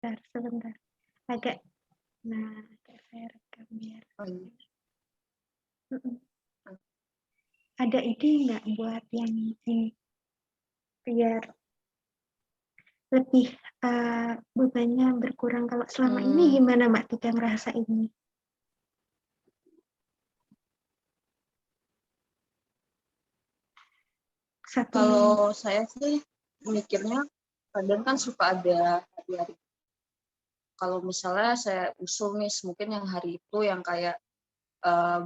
sebentar. Agak saya rekam biar. Ada ide nggak buat yang ini biar lebih bebannya berkurang? Kalau selama ini gimana Mbak Tika ngerasa ini? Kalau saya sih mikirnya kadang kan suka ada hari-hari. Kalau misalnya saya usul nih, mungkin yang hari itu yang kayak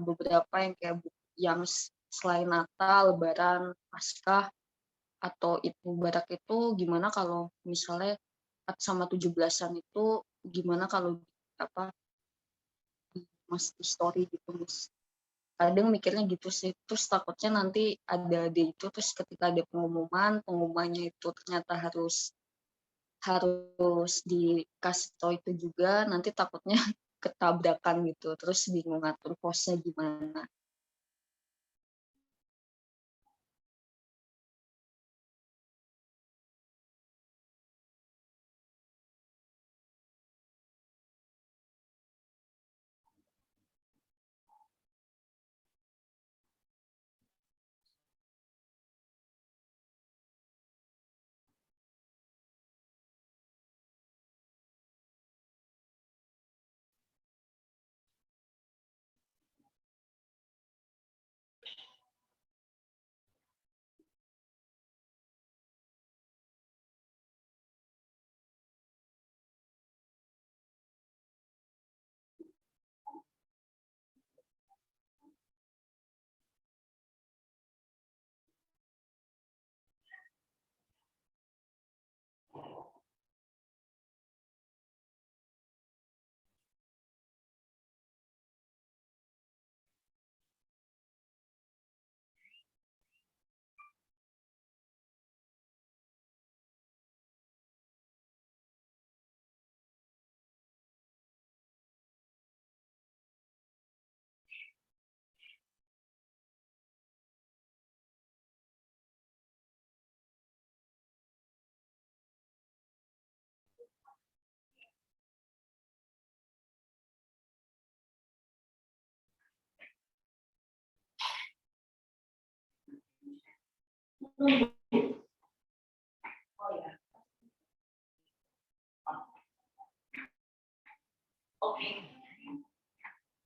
beberapa yang kayak yang selain Natal, Lebaran, Paskah, atau itu Batak itu gimana kalau misalnya sama 17-an itu gimana kalau apa mas di story gitu Mas. Kadang mikirnya gitu sih, terus takutnya nanti ada di itu, terus ketika ada pengumumannya itu ternyata harus dikasih tahu itu juga, nanti takutnya ketabrakan gitu, terus bingung ngatur posnya gimana.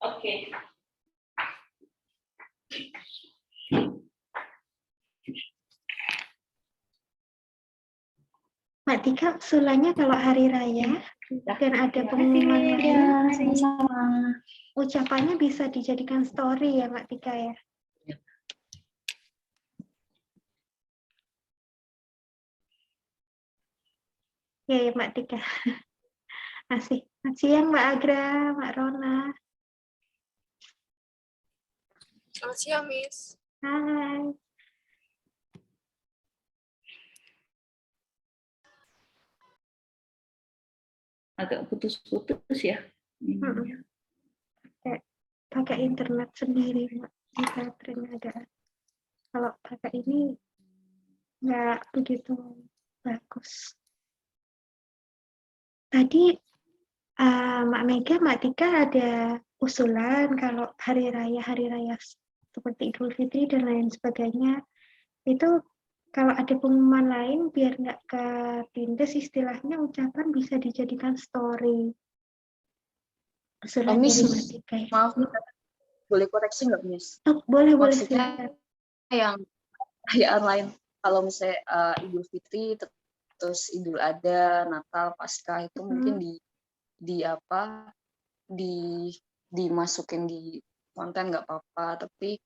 Oke. Mbak Tika, usulannya kalau hari raya dan ada pengumuman lain, ucapannya bisa dijadikan story ya Mbak Tika ya? Ya Mbak Tika. Masih siang Mbak Agra, Mbak Rona. Selamat siang, Miss. Hai. Agak putus-putus ya. Pakai internet sendiri Mbak. Baterainya ada. Kalau pakai ini nggak begitu bagus. Tadi Mbak Mega, Mbak Tika ada usulan kalau hari raya seperti Idul Fitri dan lain sebagainya, itu kalau ada pengumuman lain biar nggak ketindas, istilahnya ucapan bisa dijadikan story. Usulan Miss, dari Mbak Tika. maaf, boleh koreksi nggak Miss? Oh, boleh Maksudnya silakan. yang perayaan lain, kalau misalnya Idul Fitri, terus Idul Adha, Natal, Paskah itu mungkin dimasukin di konten nggak apa-apa, tapi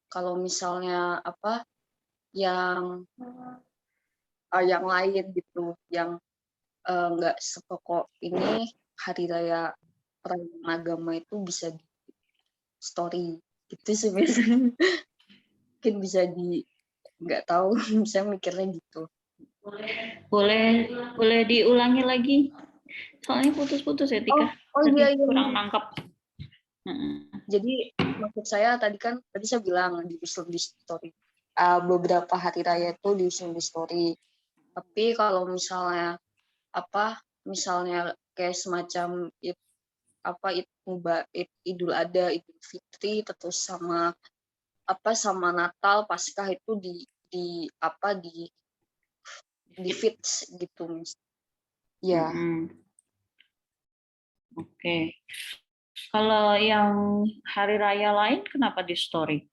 kalau misalnya yang lain gitu, yang nggak sepokok ini hari raya perayaan agama itu bisa di story gitu sih biasanya. Mungkin bisa nggak tahu, saya mikirnya gitu. Boleh diulangi lagi. Soalnya putus-putus ya Tika. Iya. Kurang nangkep. Jadi maksud saya tadi saya bilang diusul di story. Beberapa hari raya itu diusul di story. Tapi kalau misalnya kayak semacam Idul Adha, Idul Fitri, terus sama sama Natal, Paskah itu di feeds gitu, Miss. Ya. Oke. Kalau yang hari raya lain kenapa di story?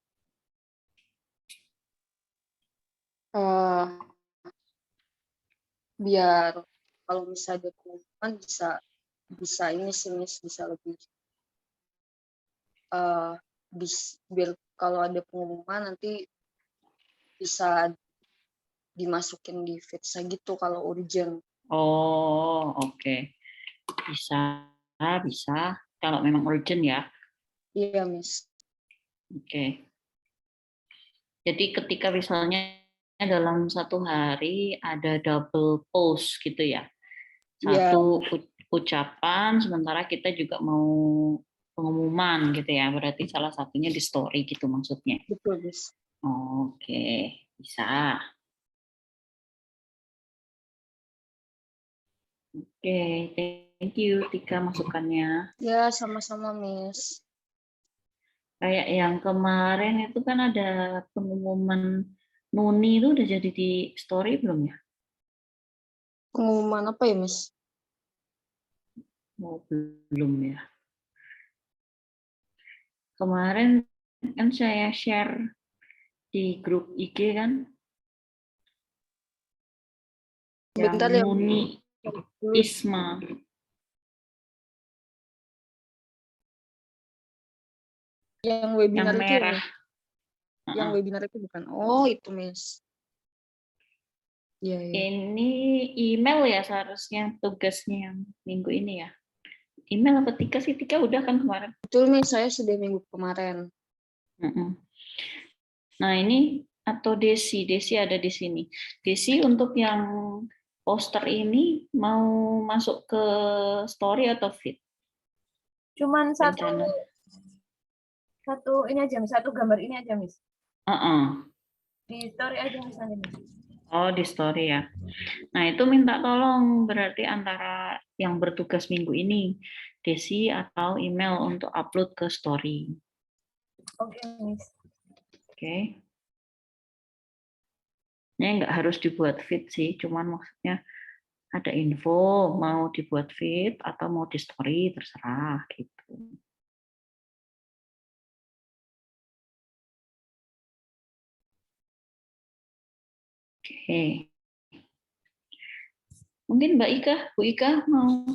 Biar kalau misalnya ada pengumuman bisa ini sih, Miss, bisa lebih biar kalau ada pengumuman nanti bisa dimasukin di feeds gitu kalau urgent. Oh, oke. Bisa kalau memang urgent ya. Iya, Miss. Oke. Jadi ketika misalnya dalam satu hari ada double post gitu ya. Satu ucapan, sementara kita juga mau pengumuman gitu ya. Berarti salah satunya di story gitu maksudnya. Betul, Miss. Oke, bisa. Oke, thank you Tika masukannya. Ya, sama-sama, Miss. Kayak yang kemarin itu kan ada pengumuman Nuni itu udah jadi di story belum ya? Pengumuman apa ya, Miss? Oh, belum ya. Kemarin kan saya share di grup IG kan. Bentar Yang ya. Nuni Isma. Yang webinar Yang itu merah. yang webinar itu bukan. Oh, itu, Miss. Iya, iya. Ini email ya seharusnya tugasnya yang minggu ini ya. Email apa Tika sih? Tika udah kan kemarin. Betul, Miss, saya sudah minggu kemarin. Nah ini atau Desi ada di sini. Desi untuk yang poster ini mau masuk ke story atau feed? Cuman Rencana. satu ini aja, Miss. Satu gambar ini aja, Miss. Di story aja misalnya, Miss. Oh, di story ya. Nah, itu minta tolong berarti antara yang bertugas minggu ini, Desi atau email untuk upload ke story. Oke, Miss. Oke. Ini nggak harus dibuat feed sih, cuman maksudnya ada info mau dibuat feed atau mau di story terserah gitu. Oke. Mungkin Mbak Ika, Bu Ika mau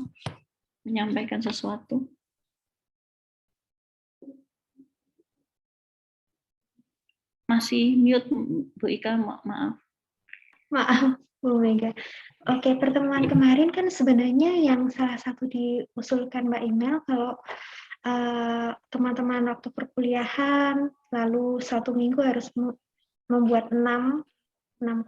menyampaikan sesuatu. Masih mute Bu Ika, maaf. Maaf, Bu Mega. Oke, pertemuan kemarin kan sebenarnya yang salah satu diusulkan Mbak Email kalau teman-teman waktu perkuliahan, lalu 1 minggu harus membuat 6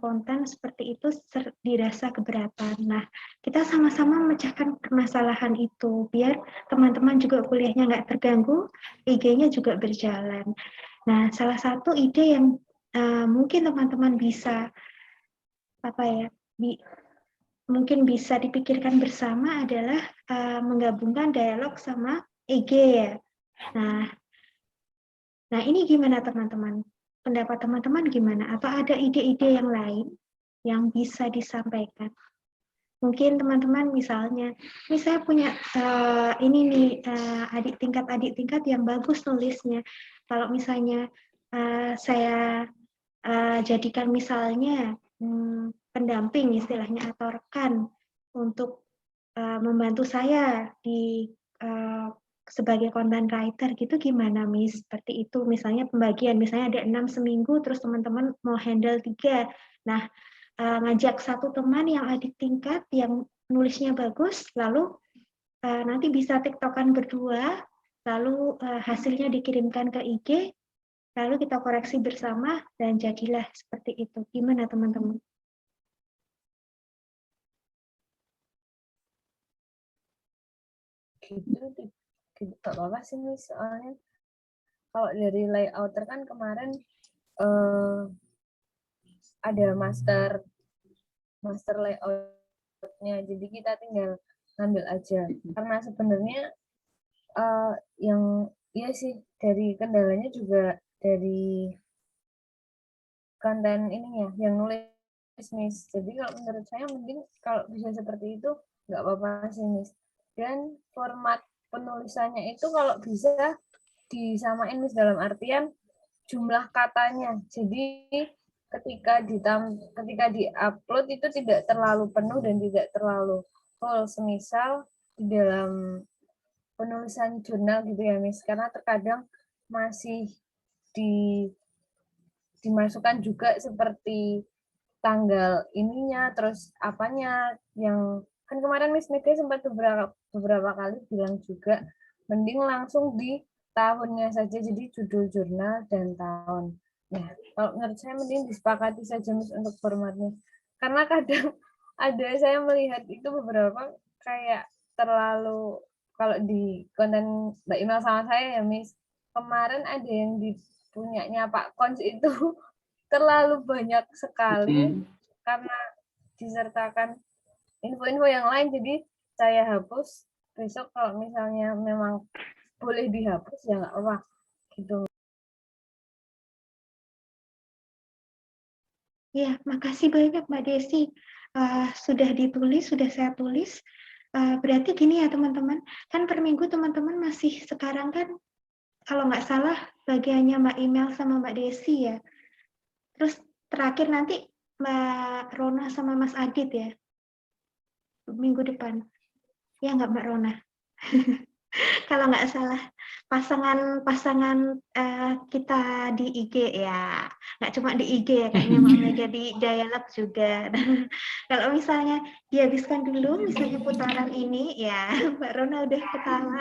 konten seperti itu dirasa keberatan. Nah, kita sama-sama memecahkan permasalahan itu biar teman-teman juga kuliahnya nggak terganggu, IG-nya juga berjalan. Nah, salah satu ide yang mungkin teman-teman bisa mungkin bisa dipikirkan bersama adalah menggabungkan dialog sama IG ya. Nah ini gimana teman-teman? Pendapat teman-teman gimana? Apa ada ide-ide yang lain yang bisa disampaikan? Mungkin teman-teman misalnya, ini saya punya ini nih adik tingkat yang bagus nulisnya. Kalau misalnya saya jadikan misalnya pendamping istilahnya atau rekan untuk membantu saya di sebagai content writer gitu gimana Miss? Seperti itu misalnya pembagian, misalnya ada 6 seminggu terus teman-teman mau handle 3. Nah, ngajak satu teman yang adik tingkat yang nulisnya bagus, lalu nanti bisa tiktokan berdua, lalu hasilnya dikirimkan ke IG, lalu kita koreksi bersama dan jadilah seperti itu. Gimana teman-teman? Gitu tak apa sih, Miss. Soalnya kalau dari layouter kan kemarin ada master layoutnya, jadi kita tinggal ngambil aja. Karena sebenarnya yang iya sih dari kendalanya juga dari konten ini ya, yang nulis Miss. Jadi kalau menurut saya mending kalau bisa seperti itu nggak apa-apa sih Miss. Dan format penulisannya itu kalau bisa disamain Miss, dalam artian jumlah katanya. Jadi ketika di-upload itu tidak terlalu penuh dan tidak terlalu full. Semisal di dalam penulisan jurnal gitu ya Miss, karena terkadang masih dimasukkan juga seperti tanggal ininya, terus apanya, yang kan kemarin Miss Mega sempat beberapa kali bilang juga mending langsung di tahunnya saja, jadi judul jurnal dan tahun. Nah, kalau menurut saya mending disepakati saja Miss untuk formatnya, karena kadang ada saya melihat itu beberapa kayak terlalu, kalau di konten Mbak Imal sama saya ya Miss, kemarin ada yang di punyanya Pak Kons itu terlalu banyak sekali karena disertakan info-info yang lain, jadi saya hapus. Besok kalau misalnya memang boleh dihapus ya nggak apa-apa gitu. Ya, makasih banyak Mbak Desi. Sudah ditulis, sudah saya tulis. Berarti gini ya teman-teman, kan per minggu teman-teman masih sekarang kan, kalau nggak salah bagiannya Mbak Email sama Mbak Desi ya. Terus terakhir nanti Mbak Rona sama Mas Adit ya, minggu depan. Ya nggak Mbak Rona? Kalau nggak salah pasangan kita di IG ya, nggak cuma di IG ya, kayaknya Mbak Mega di dialog juga. Kalau misalnya dihabiskan dulu misalnya putaran ini ya, Mbak Rona udah ketawa,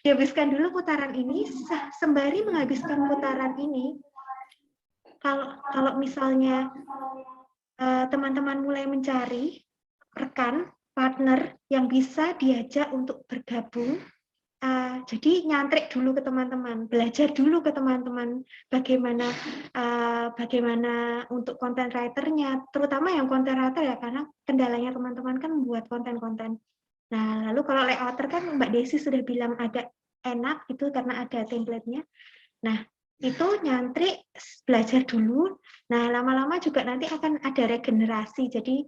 dihabiskan dulu putaran ini, sembari menghabiskan putaran ini, kalau misalnya teman-teman mulai mencari rekan partner yang bisa diajak untuk bergabung. Jadi nyantrik dulu ke teman-teman, belajar dulu ke teman-teman bagaimana untuk konten writer-nya, terutama yang konten writer ya, karena kendalanya teman-teman kan buat konten-konten. Nah, lalu kalau layouter kan Mbak Desi sudah bilang ada enak itu karena ada template-nya. Nah, itu nyantrik, belajar dulu. Nah, lama-lama juga nanti akan ada regenerasi. Jadi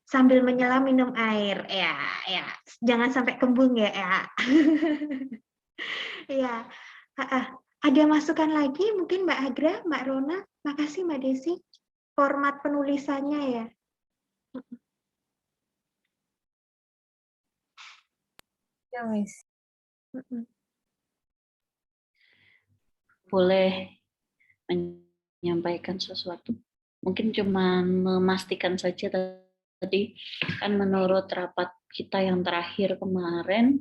sambil menyelam minum air, ya, jangan sampai kembung ya. Ya, ada masukan lagi mungkin Mbak Agra, Mbak Rona, makasih Mbak Desi, format penulisannya ya. Ya Miss. Boleh menyampaikan sesuatu? Mungkin cuma memastikan saja tadi kan menurut rapat kita yang terakhir kemarin,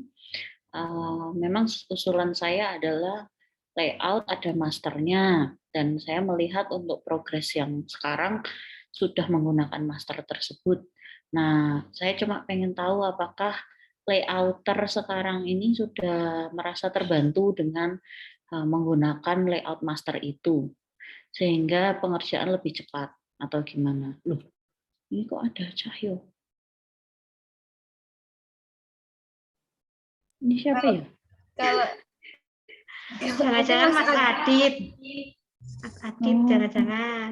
memang usulan saya adalah layout ada masternya, dan saya melihat untuk progres yang sekarang sudah menggunakan master tersebut. Nah, saya cuma pengen tahu apakah layouter sekarang ini sudah merasa terbantu dengan menggunakan layout master itu, sehingga pengerjaan lebih cepat atau gimana? Loh, ini kok ada Cahyo? Ini siapa ya? Kalau jangan-jangan Mas Adit. Mas Adit, jangan-jangan.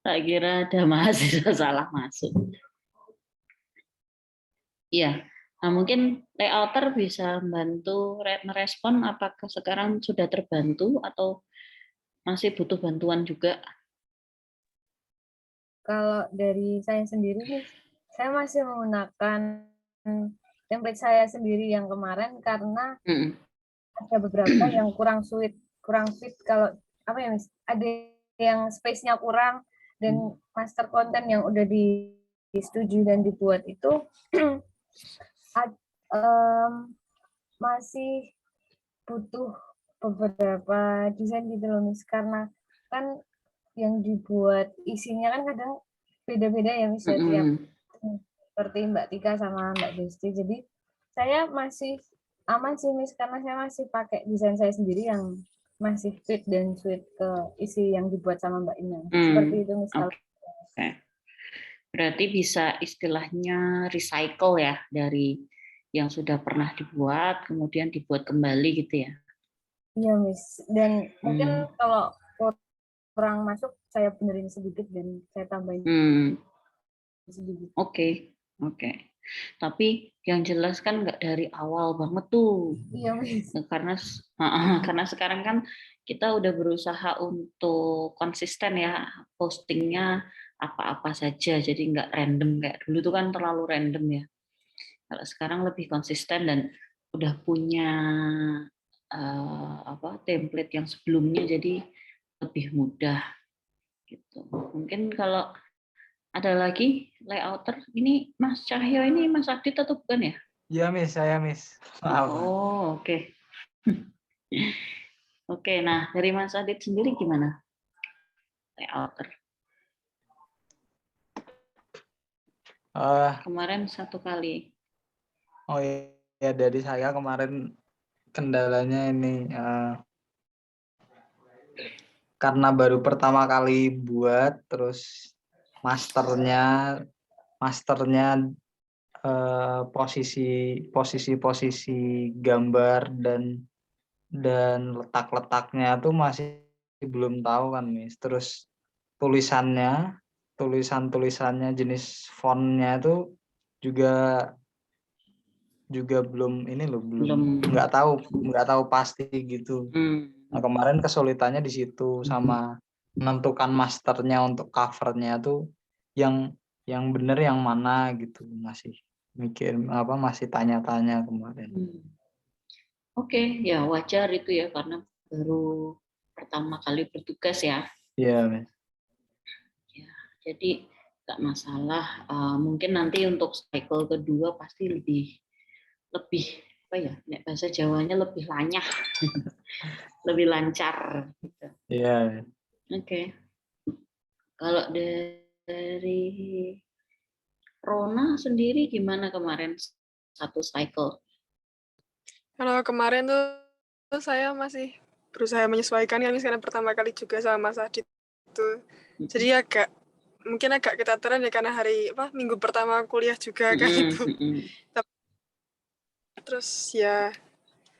Tak kira ada mahasiswa salah masuk. Iya, nah mungkin layouter bisa membantu merespon apakah sekarang sudah terbantu atau masih butuh bantuan juga. Kalau dari saya sendiri nih, saya masih menggunakan template saya sendiri yang kemarin karena ada beberapa yang kurang fit kalau apa ya Miss, ada yang space-nya kurang, dan master konten yang udah disetujui dan dibuat itu masih butuh beberapa desain gitu loh Miss, karena kan yang dibuat isinya kan kadang beda-beda ya Miss, tiap seperti Mbak Tika sama Mbak Desti. Jadi saya masih aman sih Miss, karena saya masih pakai desain saya sendiri yang masih fit dan sweet ke isi yang dibuat sama Mbak Ina. Seperti itu Miss. Okay. Berarti bisa istilahnya recycle ya, dari yang sudah pernah dibuat kemudian dibuat kembali gitu ya. Iya, Miss. Dan mungkin Hmm. kalau kurang masuk, saya benerin sedikit dan saya tambahin sedikit. Oke. Tapi yang jelas kan nggak dari awal banget tuh. Iya, Miss. Karena sekarang kan kita udah berusaha untuk konsisten ya, postingnya apa-apa saja, jadi nggak random kayak dulu tuh kan terlalu random ya. Kalau sekarang lebih konsisten dan udah punya template yang sebelumnya, jadi lebih mudah gitu. Mungkin kalau ada lagi layouter, ini Mas Cahyo ini Mas Adit atau bukan ya? Iya, Miss, saya Miss. Maaf. Oh, oke. Oke, nah dari Mas Adit sendiri gimana layouter? Kemarin 1 kali. Oh ya, dari saya kemarin kendalanya ini karena baru pertama kali buat, terus masternya posisi gambar dan letak-letaknya tuh masih belum tahu kan, Miss. Terus tulisannya jenis fontnya itu juga belum nggak tahu pasti gitu. Nah, kemarin kesulitannya di situ, sama menentukan masternya untuk covernya tuh yang bener yang mana gitu, masih masih tanya-tanya kemarin. Oke, ya wajar itu ya, karena baru pertama kali bertugas ya. Iya, Mas. Ya, jadi nggak masalah. Mungkin nanti untuk cycle kedua pasti lebih apa ya? Bahasa Jawanya lebih lanyah, lebih lancar. Gitu. Iya. Oke. Kalau dari Rona sendiri gimana kemarin 1 cycle? Kalau kemarin tuh saya masih berusaha menyesuaikan kan, karena pertama kali juga sama Mas Adit itu. Jadi mungkin agak keteteran ya, karena minggu pertama kuliah juga kan itu. Terus ya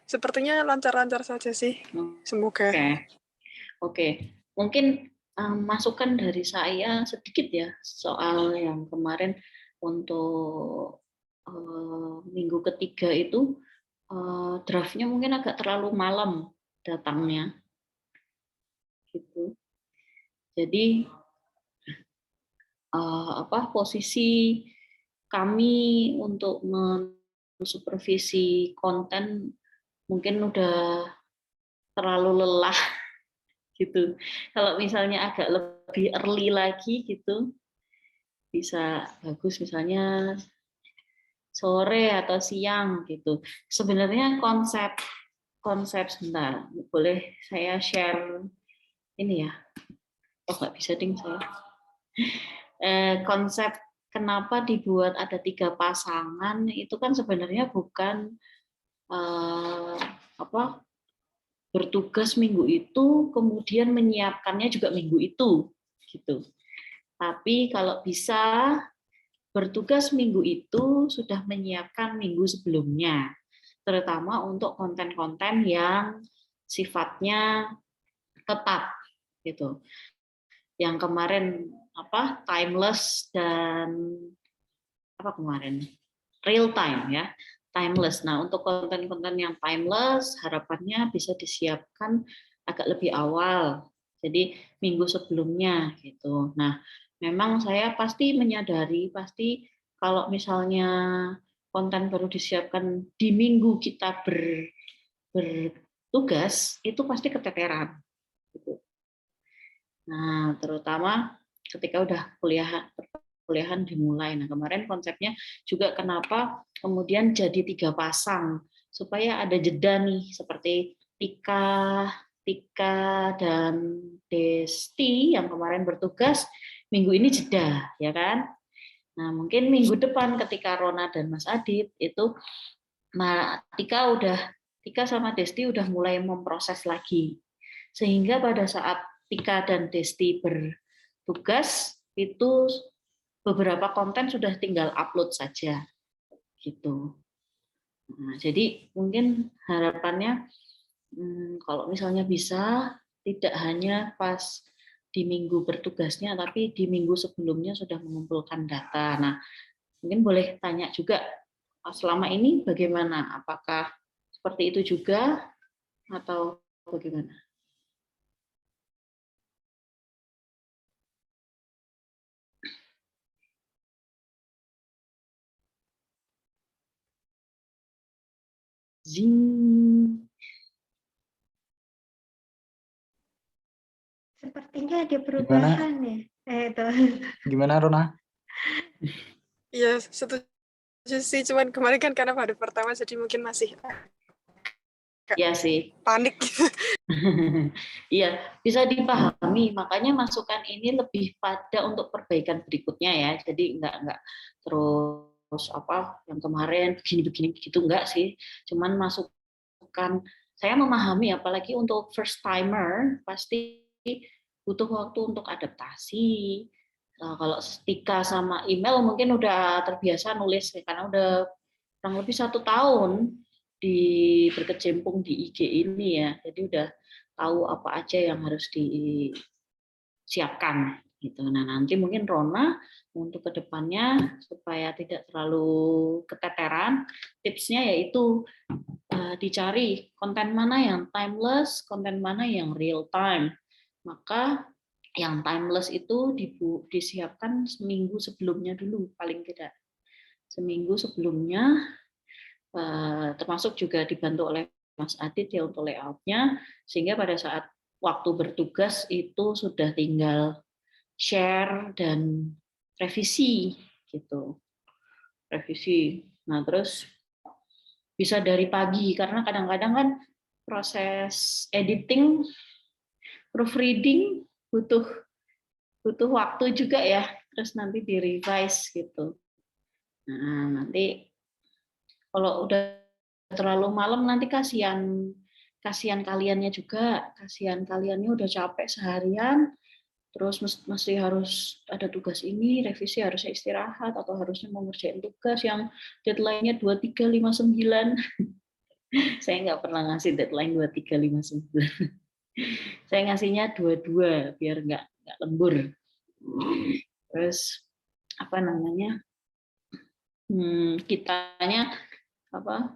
sepertinya lancar-lancar saja sih. Semoga. Oke. Mungkin masukan dari saya sedikit ya soal yang kemarin untuk minggu ketiga itu draftnya mungkin agak terlalu malam datangnya, gitu. Jadi posisi kami untuk mensupervisi konten mungkin udah terlalu lelah gitu. Kalau misalnya agak lebih early lagi gitu, bisa bagus misalnya sore atau siang gitu. Sebenarnya konsep sebentar, boleh saya share ini ya? Oh nggak bisa ding saya. Konsep kenapa dibuat ada 3 pasangan itu kan sebenarnya bukan bertugas minggu itu kemudian menyiapkannya juga minggu itu gitu. Tapi kalau bisa bertugas minggu itu sudah menyiapkan minggu sebelumnya, terutama untuk konten-konten yang sifatnya tetap gitu. Yang kemarin timeless dan kemarin real time ya, timeless. Nah, untuk konten-konten yang timeless harapannya bisa disiapkan agak lebih awal. Jadi minggu sebelumnya gitu. Nah, memang saya pasti menyadari kalau misalnya konten baru disiapkan di minggu kita bertugas itu pasti keteteran gitu. Nah, terutama ketika udah kuliahan dimulai. Nah, kemarin konsepnya juga kenapa kemudian jadi 3 pasang, supaya ada jeda nih, seperti Tika dan Desti yang kemarin bertugas, minggu ini jeda, ya kan? Nah, mungkin minggu depan ketika Rona dan Mas Adit itu, Tika sama Desti udah mulai memproses lagi. Sehingga pada saat Tika dan Desti bertugas itu beberapa konten sudah tinggal upload saja gitu. Nah, jadi mungkin harapannya kalau misalnya bisa tidak hanya pas di minggu bertugasnya, tapi di minggu sebelumnya sudah mengumpulkan data. Nah, mungkin boleh tanya juga selama ini bagaimana? Apakah seperti itu juga atau bagaimana? Zing. Sepertinya ada perubahan ya. Itu. Gimana Rona? Iya, setuju sih. Cuman kemarin kan karena hari pertama, jadi mungkin masih Ya sih. panik. Iya, bisa dipahami. Makanya masukan ini lebih pada untuk perbaikan berikutnya ya. Jadi enggak terus apa yang kemarin begini gitu enggak sih. Cuman masukan, saya memahami apalagi untuk first timer pasti butuh waktu untuk adaptasi. Nah, kalau Tika sama email mungkin udah terbiasa nulis karena udah kurang lebih 1 tahun berkecimpung di IG ini ya, jadi udah tahu apa aja yang harus disiapkan gitu. Nah nanti mungkin Rona untuk kedepannya supaya tidak terlalu keteteran, tipsnya yaitu dicari konten mana yang timeless, konten mana yang real time. Maka yang timeless itu disiapkan seminggu sebelumnya dulu, paling tidak seminggu sebelumnya, termasuk juga dibantu oleh Mas Adit ya untuk layoutnya, sehingga pada saat waktu bertugas itu sudah tinggal share dan revisi gitu, revisi. Nah terus bisa dari pagi karena kadang-kadang kan proses editing, proofreading butuh waktu juga ya, terus nanti di revise gitu. Nah nanti kalau udah terlalu malam nanti kasihan kaliannya juga, kasihan kaliannya udah capek seharian, terus mesti harus ada tugas ini, revisi harusnya istirahat atau harusnya mau ngerjain tugas yang deadline-nya 2359. Saya nggak pernah ngasih deadline 2359. Saya ngasihnya 22 biar nggak lembur. Terus apa namanya? Kitanya apa?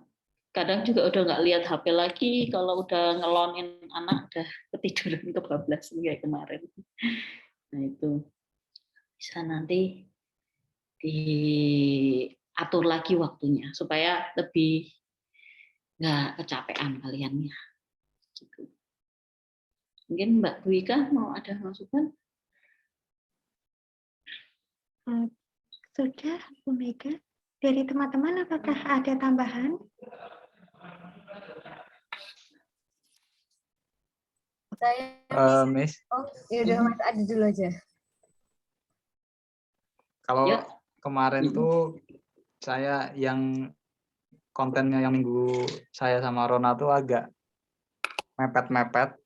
Kadang juga udah nggak lihat HP lagi, kalau udah ngelonin anak udah ketiduran kebablasan kayak kemarin. Nah itu bisa nanti diatur lagi waktunya supaya lebih nggak kecapean kaliannya. Gitu. Mungkin Mbak Dwika mau ada masukan? Sudah, Bu Mega. Dari teman-teman apakah ada tambahan? Saya Miss. Ya udah Mas Adi dulu aja. Kalau kemarin tuh saya yang kontennya yang minggu saya sama Rona tuh agak mepet-mepet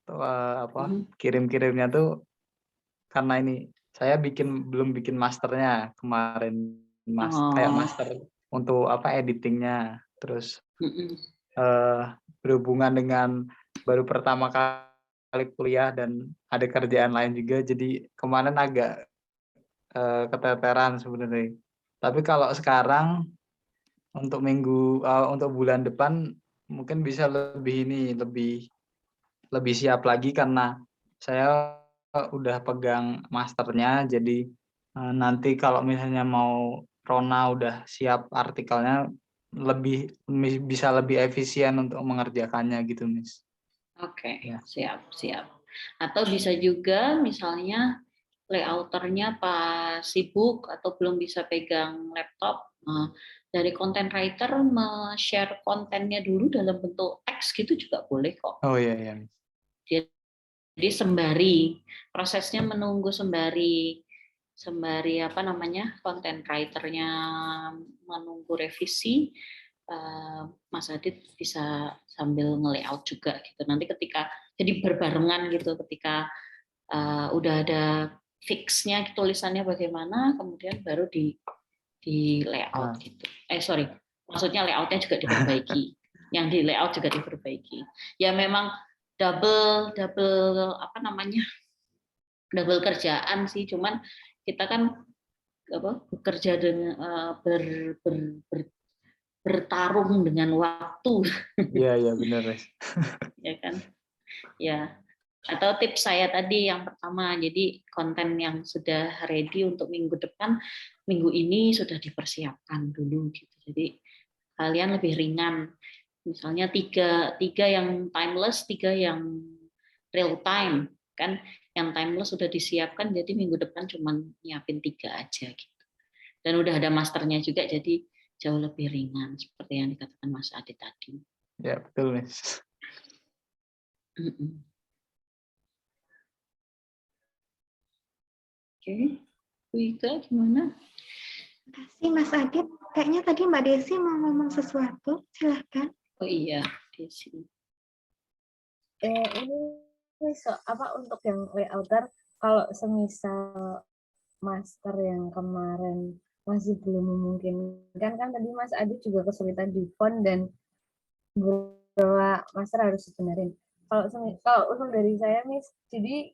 kirim-kirimnya tuh karena ini saya belum bikin masternya kemarin kayak master untuk editingnya, terus berhubungan dengan baru pertama kali kuliah dan ada kerjaan lain juga, jadi kemarin agak keteteran sebenarnya. Tapi kalau sekarang untuk untuk bulan depan mungkin bisa lebih siap lagi karena saya udah pegang masternya, jadi nanti kalau misalnya mau Rona udah siap artikelnya bisa lebih efisien untuk mengerjakannya gitu, Miss. Oke, siap. Atau bisa juga misalnya layouternya pas sibuk atau belum bisa pegang laptop, dari content writer share kontennya dulu dalam bentuk teks gitu juga boleh kok. Oh iya. Jadi sembari prosesnya menunggu sembari content writer-nya menunggu revisi, Mas Adit bisa sambil nge-layout juga gitu. Nanti ketika jadi berbarengan gitu, ketika udah ada fixnya tulisannya bagaimana, kemudian baru di layout gitu. Sorry, maksudnya layoutnya juga diperbaiki. Yang di layout juga diperbaiki. Ya memang double apa namanya, double kerjaan sih. Cuman kita kan bekerja dengan bertarung dengan waktu. Iya benar. Ya kan, ya. Atau tips saya tadi yang pertama, jadi konten yang sudah ready untuk minggu depan, minggu ini sudah dipersiapkan dulu gitu. Jadi kalian lebih ringan. Misalnya tiga yang timeless, 3 yang real time kan. Yang timeless sudah disiapkan, jadi minggu depan cuma nyiapin 3 aja gitu. Dan udah ada masternya juga, jadi jauh lebih ringan seperti yang dikatakan Mas Adi tadi. Ya betul, Miss. Oke, Bu Ika gimana? Terima kasih Mas Adit. Kayaknya tadi Mbak Desi mau ngomong sesuatu. Silahkan. Oh iya, Desi. Ini untuk yang layouter, kalau semisal master yang kemarin masih belum memungkinkan, kan tadi Mas Adit juga kesulitan di font dan beberapa master harus dibenerin. Kalau usul dari saya, Miss, jadi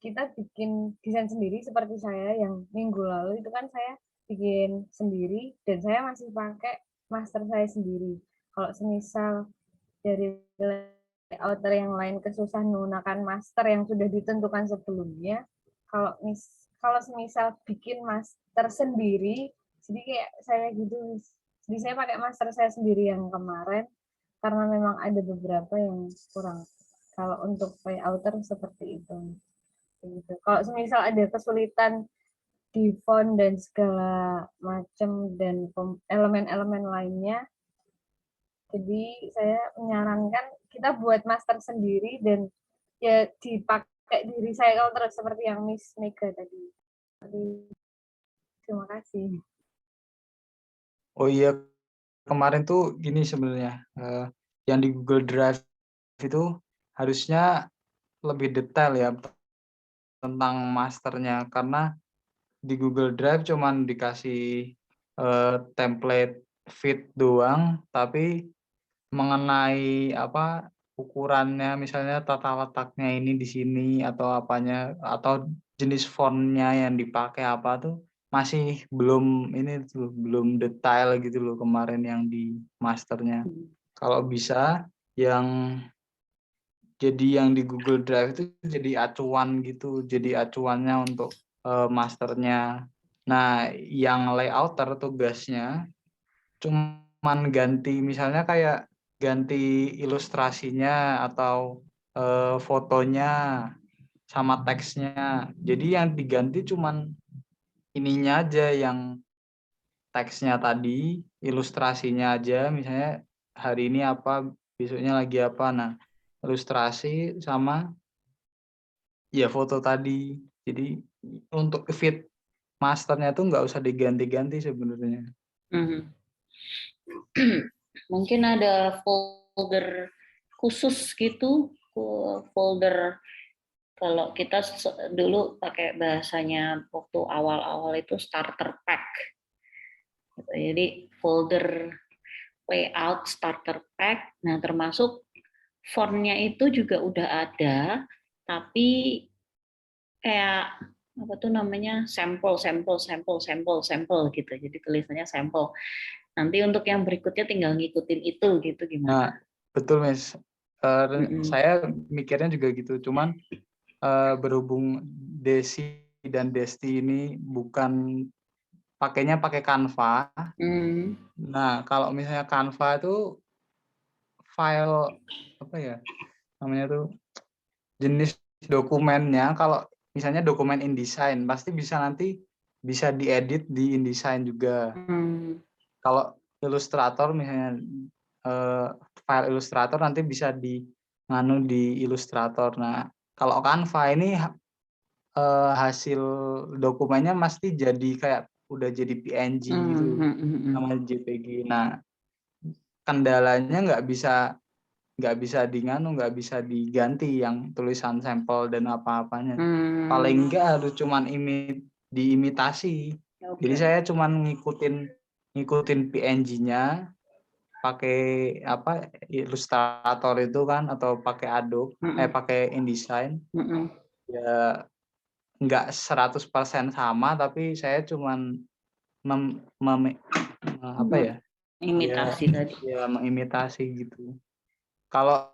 kita bikin desain sendiri seperti saya yang minggu lalu itu kan saya bikin sendiri dan saya masih pakai master saya sendiri. Kalau semisal dari layouter yang lain kesusahan menggunakan master yang sudah ditentukan sebelumnya, kalau semisal bikin master sendiri, jadi kayak saya gitu, jadi saya pakai master saya sendiri yang kemarin karena memang ada beberapa yang kurang. Kalau untuk layouter seperti itu. Gitu. Kalau semisal ada kesulitan di font dan segala macam dan elemen-elemen lainnya, jadi saya menyarankan kita buat master sendiri dan ya dipakai di recycle terus seperti yang Miss Mega tadi. Terima kasih. Oh iya, kemarin tuh gini sebenarnya, yang di Google Drive itu harusnya lebih detail ya tentang masternya, karena di Google Drive cuman dikasih template fit doang, tapi mengenai ukurannya, misalnya tata letaknya ini di sini atau apanya, atau jenis fontnya yang dipakai apa tuh masih belum belum detail gitu loh kemarin yang di masternya. Kalau bisa yang di Google Drive itu jadi acuan gitu, jadi acuannya untuk masternya. Nah, yang layouter tugasnya cuman ganti, misalnya kayak ganti ilustrasinya atau fotonya sama teksnya. Jadi yang diganti cuman ininya aja, yang teksnya tadi, ilustrasinya aja, misalnya hari ini apa, besoknya lagi apa. Nah, ilustrasi sama ya foto tadi. Jadi untuk fit masternya tuh nggak usah diganti-ganti sebenarnya. Mungkin ada folder khusus gitu, folder kalau kita dulu pakai bahasanya waktu awal-awal itu starter pack. Jadi folder layout starter pack, nah termasuk fontnya itu juga udah ada, tapi kayak apa tuh namanya, sampel gitu. Jadi tulisannya sampel. Nanti untuk yang berikutnya tinggal ngikutin itu gitu, gimana? Nah, betul, Miss. Saya mikirnya juga gitu. Cuman berhubung Desi dan Desti ini pakainya pakai Canva. Nah, kalau misalnya Canva itu file apa ya namanya tuh, jenis dokumennya, kalau misalnya dokumen InDesign pasti bisa diedit di InDesign juga. Kalau Illustrator misalnya file Illustrator nanti bisa di Illustrator. Nah, kalau Canva ini hasil dokumennya pasti jadi kayak udah jadi PNG gitu sama JPG. Nah, kendalanya nggak bisa nggak bisa diganti yang tulisan sampel dan apa-apanya. Paling enggak harus cuman diimitasi. Jadi saya cuman ngikutin PNG-nya pakai Illustrator itu kan, atau pakai Adobe, pakai InDesign. Ya nggak 100% sama, tapi saya cuman imitasi tadi. Ya, mengimitasi gitu. Kalau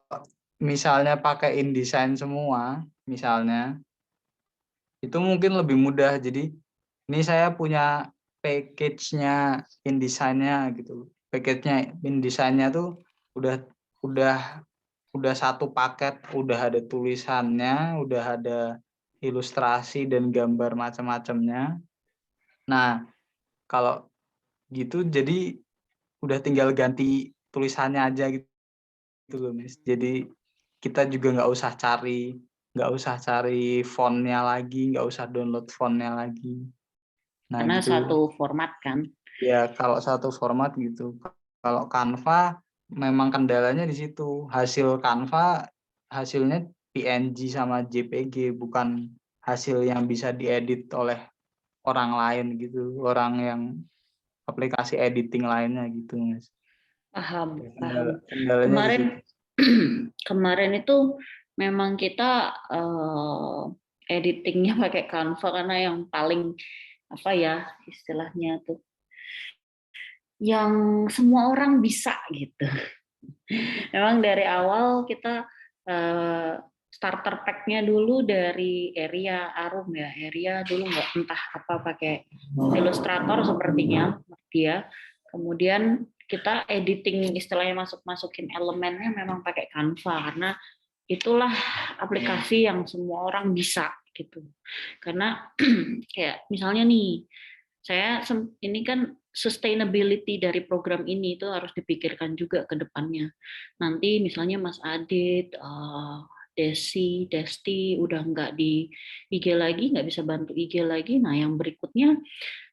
misalnya pakai InDesign semua, misalnya, itu mungkin lebih mudah. Jadi ini saya punya package-nya InDesign-nya gitu. Package-nya InDesign-nya tuh udah satu paket, udah ada tulisannya, udah ada ilustrasi dan gambar macam-macamnya. Nah, kalau gitu jadi udah tinggal ganti tulisannya aja gitu loh, Miss. Jadi kita juga nggak usah cari fontnya lagi, nggak usah download fontnya lagi. Nah, karena gitu. satu format kan. Ya, kalau satu format gitu. Kalau Canva memang kendalanya di situ. Hasilnya PNG sama JPG, bukan hasil yang bisa diedit oleh orang lain gitu, orang yang aplikasi editing lainnya gitu, Mas. Paham. Kendalanya Kemarin itu memang kita editingnya pakai Canva karena yang paling istilahnya tuh yang semua orang bisa gitu. Memang dari awal kita starter pack-nya dulu dari Area Arum ya. Area dulu nggak entah apa pakai Illustrator sepertinya dia. Kemudian kita editing istilahnya masukin elemennya memang pakai Canva karena itulah aplikasi yang semua orang bisa gitu. Karena kayak misalnya nih, saya ini kan sustainability dari program ini itu harus dipikirkan juga ke depannya. Nanti misalnya Mas Adit, Desti udah nggak di IG lagi, nggak bisa bantu IG lagi. Nah, yang berikutnya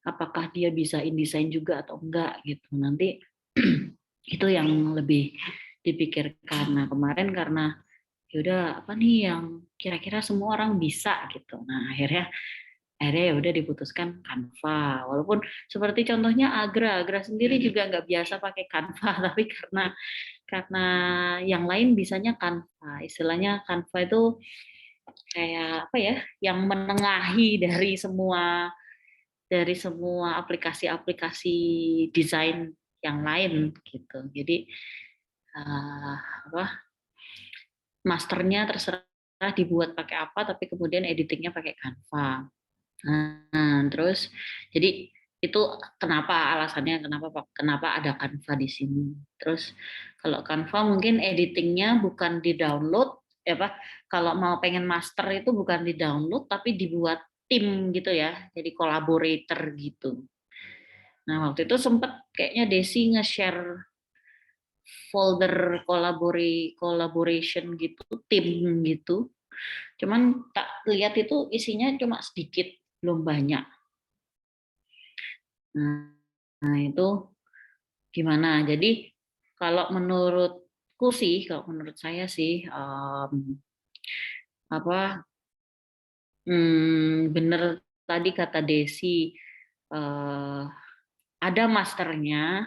apakah dia bisa InDesign juga atau enggak gitu. Nanti itu yang lebih dipikirkan. Nah, kemarin karena yaudah apa nih yang kira-kira semua orang bisa gitu. Nah, akhirnya ya udah diputuskan Canva. Walaupun seperti contohnya Agra sendiri juga nggak biasa pakai Canva, tapi karena yang lain bisanya Canva. Istilahnya Canva itu kayak apa ya, yang menengahi dari semua aplikasi-aplikasi desain yang lain gitu. Jadi masternya terserah dibuat pakai apa, tapi kemudian editingnya pakai Canva. Nah, terus jadi itu kenapa alasannya kenapa ada Canva di sini. Terus kalau Canva mungkin editingnya bukan di download ya Pak. Kalau mau pengen master itu bukan di download tapi dibuat tim gitu ya. Jadi collaborator gitu. Nah, waktu itu sempat kayaknya Desi nge-share folder collaboration gitu, tim gitu. Cuman tak lihat itu isinya cuma sedikit, belum banyak. Nah, itu gimana? Jadi kalau menurut saya sih bener tadi kata Desi, ada masternya,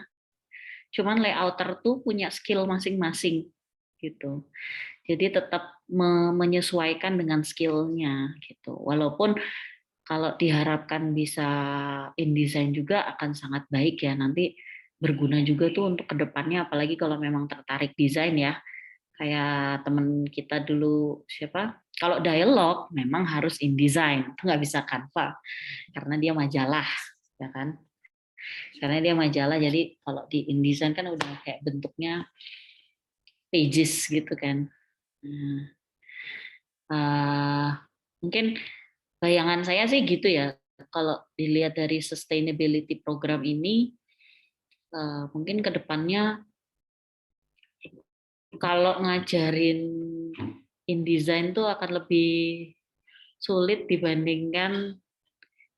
cuman layouter tuh punya skill masing-masing gitu. Jadi tetap menyesuaikan dengan skillnya gitu. Walaupun kalau diharapkan bisa InDesign juga akan sangat baik ya, nanti berguna juga tuh untuk kedepannya, apalagi kalau memang tertarik desain ya. Kayak temen kita dulu kalau dialog memang harus InDesign, itu nggak bisa Canva karena dia majalah, ya kan? Karena dia majalah, jadi kalau di InDesign kan udah kayak bentuknya pages gitu kan. Mungkin bayangan saya sih gitu ya, kalau dilihat dari sustainability program ini, mungkin ke depannya kalau ngajarin InDesign tuh akan lebih sulit dibandingkan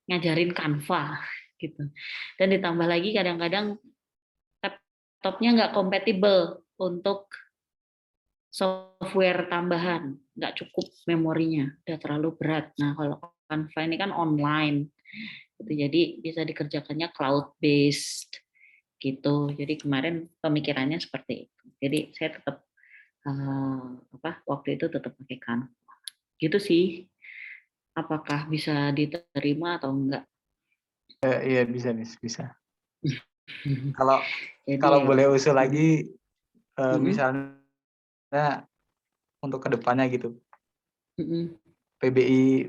ngajarin Canva gitu. Dan ditambah lagi kadang-kadang laptopnya nggak kompatibel untuk software tambahan, nggak cukup memorinya, udah terlalu berat. Nah, kalau Canva ini kan online, gitu, jadi bisa dikerjakannya cloud based, gitu. Jadi kemarin pemikirannya seperti itu. Jadi saya tetap waktu itu tetap pakai Canva, gitu sih. Apakah bisa diterima atau enggak? Iya bisa. Kalau Jadi, boleh usul lagi, misalnya untuk kedepannya gitu,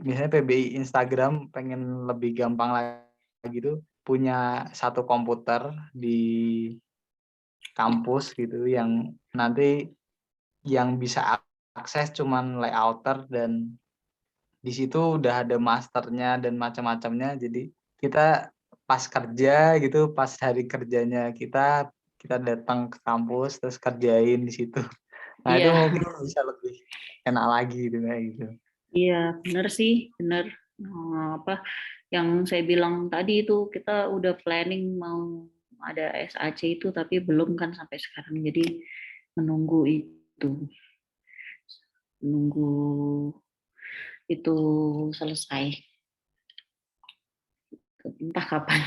misalnya PBI Instagram pengen lebih gampang lagi gitu, punya satu komputer di kampus gitu yang nanti yang bisa akses cuman layouter, dan di situ udah ada masternya dan macam-macamnya. Jadi kita pas kerja gitu, pas hari kerjanya kita datang ke kampus terus kerjain di situ. Nah, itu mungkin bisa lebih enak lagi gitu kayak gitu. Iya, benar sih, benar. Yang saya bilang tadi itu kita udah planning mau ada SAC itu, tapi belum kan sampai sekarang. Jadi menunggu itu selesai. Entah kapan.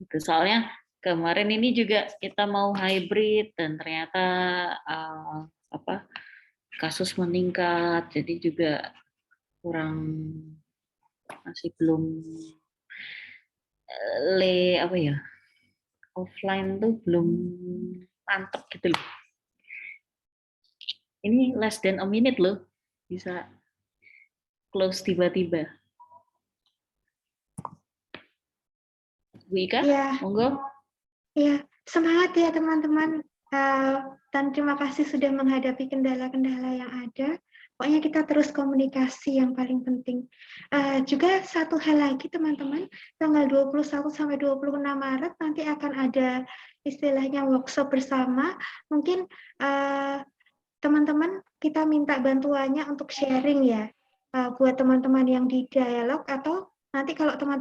Itu soalnya kemarin ini juga kita mau hybrid dan ternyata kasus meningkat, jadi juga masih belum offline tuh belum mantep gitu loh. Ini less than a minute loh, bisa close tiba-tiba. Bu Ika, monggo. Ya, semangat ya teman-teman. Dan terima kasih sudah menghadapi kendala-kendala yang ada. Pokoknya kita terus komunikasi yang paling penting. Juga satu hal lagi teman-teman, tanggal 21 sampai 26 Maret nanti akan ada istilahnya workshop bersama. Mungkin teman-teman kita minta bantuannya untuk sharing ya, buat teman-teman yang di dialog, atau nanti kalau teman-teman